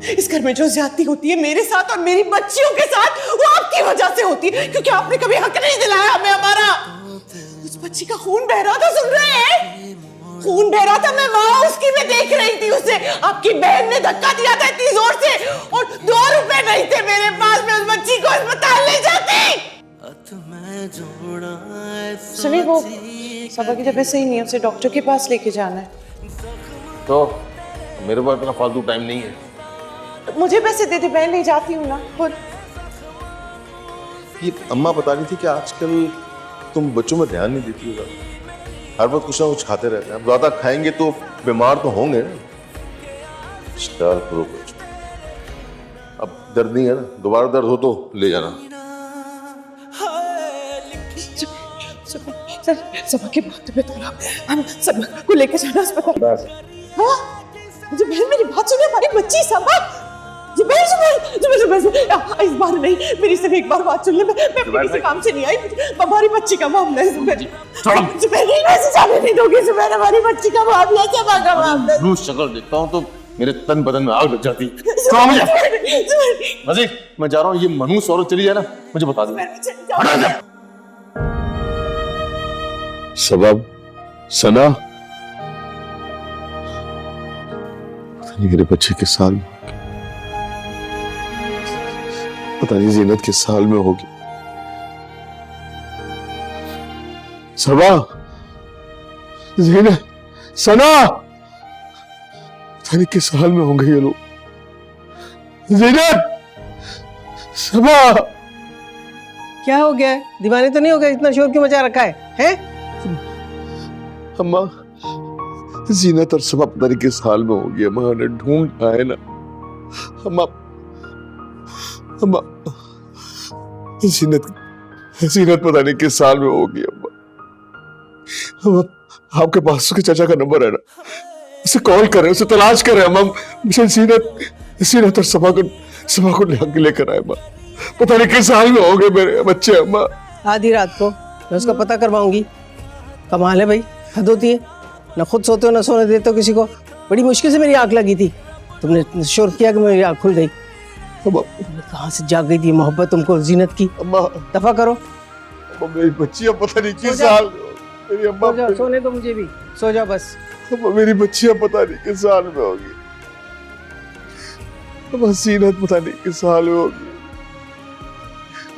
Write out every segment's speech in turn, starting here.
इस घर में जो ज्यादती होती है मेरे साथ और मेरी बच्चियों के साथ, वो आपकी वजह से होती है, क्योंकि आपने कभी हक नहीं दिलाया हमें हमारा। उस बच्ची का खून बह रहा था, सुन रहे हैं? खून बह रहा था, मैं वहां उसकी में देख रही थी उसे। आपकी बहन ने धक्का दिया था इतनी जोर से, और 2 रुपए नहीं थे मेरे पास, मैं उस बच्ची को अस्पताल ले जाती। सुनिए, वो सबा की तबीयत सही नहीं है, उसे डॉक्टर के पास लेके जाना है। तो मेरे पास इतना फालतू टाइम नहीं है। तो मुझे पैसे दे दे, मैं ले जाती हूँ ना खुद। ये अम्मा बता रही थी कि आजकल तुम बच्चों में ध्यान नहीं देती हो, हर वक्त कुछ ना कुछ खाते रहते हैं। अब ज्यादा खाएंगे तो बीमार तो होंगे ना। स्टार करो कुछ। अब दर्द नहीं है ना, दोबारा दर्द हो तो ले जाना। सर, सबा की बहुत तबीयत खराब है, हम सबा को लेके जाना अस्पताल। हाँ, मुझे बहन मेरी बात सुने, हमारी बच्ची सबा। इस बार नहीं, मेरी सिर्फ एक बार बात सुन ले। मैं किसी काम से नहीं आई, हमारी बच्ची का मामला है। जुबैर नहीं, वैसे जाने नहीं दोगे जुबैर, हमारी बच्ची का मामला है, सबा का मामला है। शक्ल देखता हूँ तो मेरे तन बदन में आग लग जाती। मजीद मैं जा रहा हूँ, ये मनहूस औरत चली जाए ना, मुझे बता दो। सबब सना, पता नहीं मेरे बच्चे किस साल में, पता नहीं जीनत किस साल में होगी। सबा, जीनत, सना, पता नहीं किस साल में होंगे ये लोग। जीनत, सबा, क्या हो गया है? दीवाने तो नहीं हो गए? इतना शोर क्यों मचा रखा है? अम्मा, जीनत और सबा पता नहीं किस हाल में होगी। अम्मा ने ढूंढ आए ना। अम्मा, अम्मा, जीनत पता नहीं किस साल में होगी। अम्मा, अम्मा, आपके पास उसके चाचा का नंबर है ना, उसे कॉल करें, उसे तलाश करें। अम्मा, मुझे जीनत और सबा को लेकर आए। अम्मा, पता नहीं किस साल में होंगे मेरे बच्चे। अम्मा, आधी रात को मैं उसका पता करवाऊंगी। कमाल है भाई, हद होती है। न खुद सोते हो न सोने देते हो किसी को। बड़ी मुश्किल से मेरी आंख लगी थी, तुमने शोर किया कि मेरी आंख खुल गई। कहाँ से जाग गई थी मोहब्बत तुमको जीनत की? अम्मा, दफा करो। मेरी बच्चियां पता नहीं किस साल, मेरी अम्मा, सो जाओ, सोने दो मुझे भी, सो जाओ बस। मेरी बच्चियां पता नहीं किस साल में होगी। जीनत पता नहीं किस साल में होगी।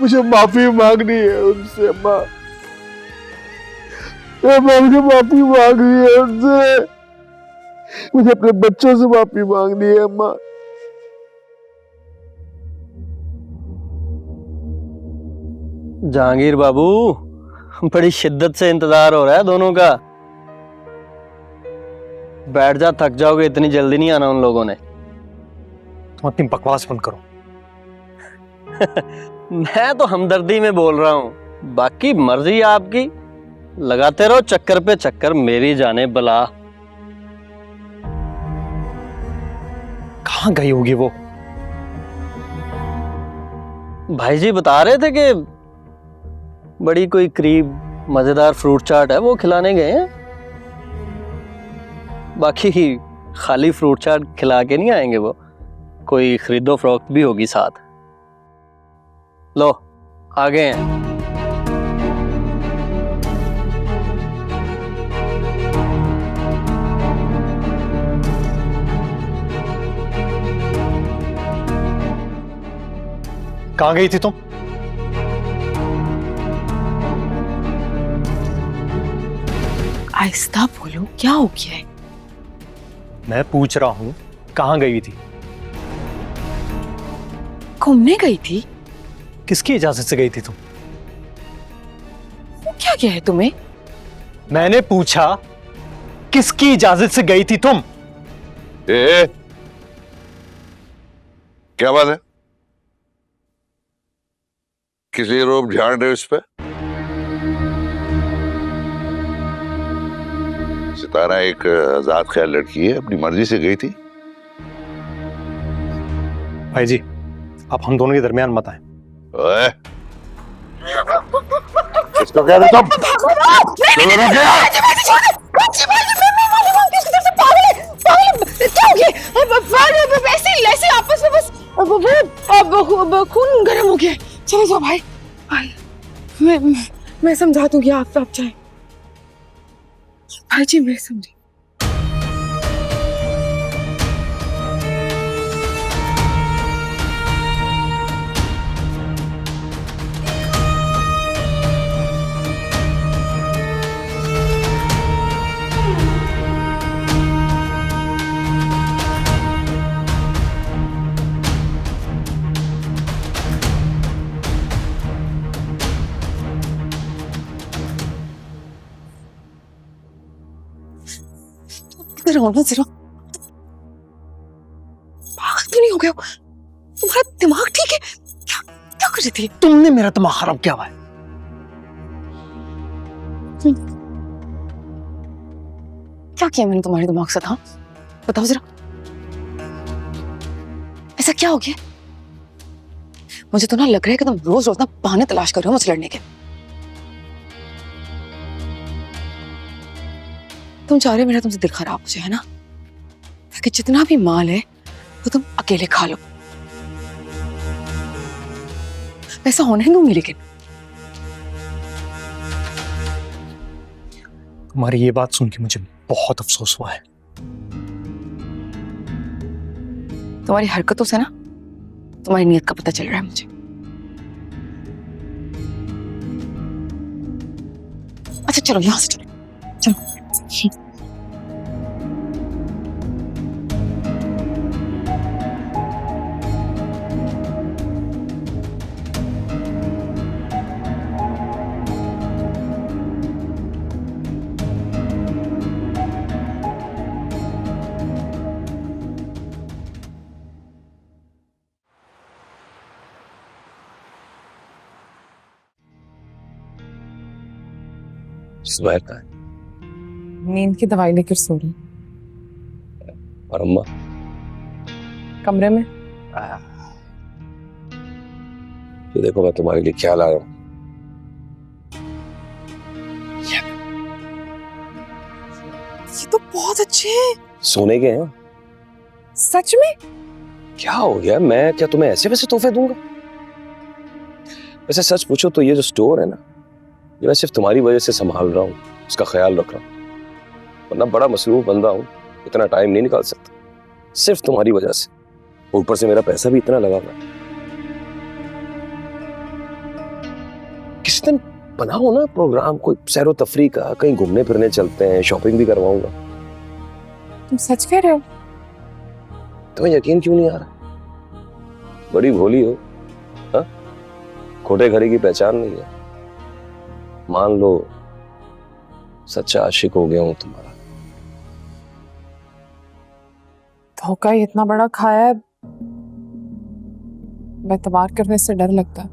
मुझे माफी मांगनी है उनसे। अम्मा, मुझे माफी मांगनी है उनसे। मुझे अपने बच्चों से माफी मांगनी है। अम्मा, जहांगीर बाबू, बड़ी शिद्दत से इंतजार हो रहा है दोनों का। बैठ जा, थक जाओगे, इतनी जल्दी नहीं आना उन लोगों ने। तुम अपनी बकवास बंद करो। मैं तो हमदर्दी में बोल रहा हूँ, बाकी मर्जी आपकी। लगाते रहो चक्कर पे चक्कर, मेरी जाने बला। कहाँ गई होगी वो? भाई जी बता रहे थे कि बड़ी कोई करीब मजेदार फ्रूट चाट है, वो खिलाने गए हैं। बाकी खाली फ्रूट चाट खिला के नहीं आएंगे वो, कोई खरीदो फरोख्त भी होगी साथ। लो आ गए हैं। कहाँ गई थी तुम? आहिस्ता बोलो, क्या हो गया है? मैं पूछ रहा हूँ कहाँ गई थी? घूमने गई थी। किसकी इजाजत से गई थी तुम? क्या किया है तुम्हें? मैंने पूछा किसकी इजाजत से गई थी तुम? क्या बात है? किसी रोब ध्यान रहे उस पे? सितारा एक आजाद ख्याल लड़की है, अपनी मर्जी से गई थी। भाई जी, आप हम दोनों के दरमियान मत आए। ओए, किसको कह रहे तुम? क्या हो गया? ऐसे आपस में बस खून गर्म हो गया। चले जाओ भाई, मैं समझा दूंगी, आप चाहे भाई जी, मैं समझी। इधर आओ ना जरा, पागल तो नहीं हो गया? तुम्हारा दिमाग ठीक है? क्या क्या कर रही थी? तुमने मेरा दिमाग खराब किया हुआ है। क्या किया मैंने तुम्हारे दिमाग से? था बताओ जरा, ऐसा क्या हो गया? मुझे तो ना लग रहा है कि तुम रोज रोज ना बहाने तलाश कर रहे हो मुझसे लड़ने के। तुम चाह रहे हो मेरा तुमसे दिल खराब हो जाए, है ना? ताकि जितना भी माल है वो तुम अकेले खा लो। ऐसा होने नहीं दूंगी। लेकिन तुम्हारी ये बात सुन के मुझे बहुत अफसोस हुआ है। तुम्हारी हरकतों से ना तुम्हारी नीयत का पता चल रहा है मुझे। अच्छा चलो यहां से चलो, चलो। सुबह का है नींद की दवाई लेकर सो रही, और अम्मा कमरे में। ये देखो मैं तुम्हारे लिए क्या लाया हूँ। ये तो बहुत अच्छे हैं। सोने के हैं। सच में? क्या हो गया, मैं क्या तुम्हें ऐसे वैसे तोहफे दूंगा? वैसे सच पूछो तो ये जो स्टोर है ना, ये मैं सिर्फ तुम्हारी वजह से संभाल रहा हूँ, उसका ख्याल रख रहा हूँ। वरना बड़ा मसरूफ बंदा हूँ, इतना टाइम नहीं निकाल सकता, सिर्फ तुम्हारी वजह से। ऊपर से मेरा पैसा भी इतना लगा हुआ है। किसी दिन बनाओ ना प्रोग्राम, कोई सैरो तफरी का, कहीं घूमने फिरने चलते हैं, शॉपिंग भी करवाऊंगा। तुम सच कह रहे हो? तुम्हें यकीन क्यों नहीं आ रहा? बड़ी भोली हो, हाँ? खोटे घरे की पहचान नहीं है। मान लो सच्चा आशिक हो गया हूं तुम्हारा। धोखा ही इतना बड़ा खाया है, एतबार करने से डर लगता है।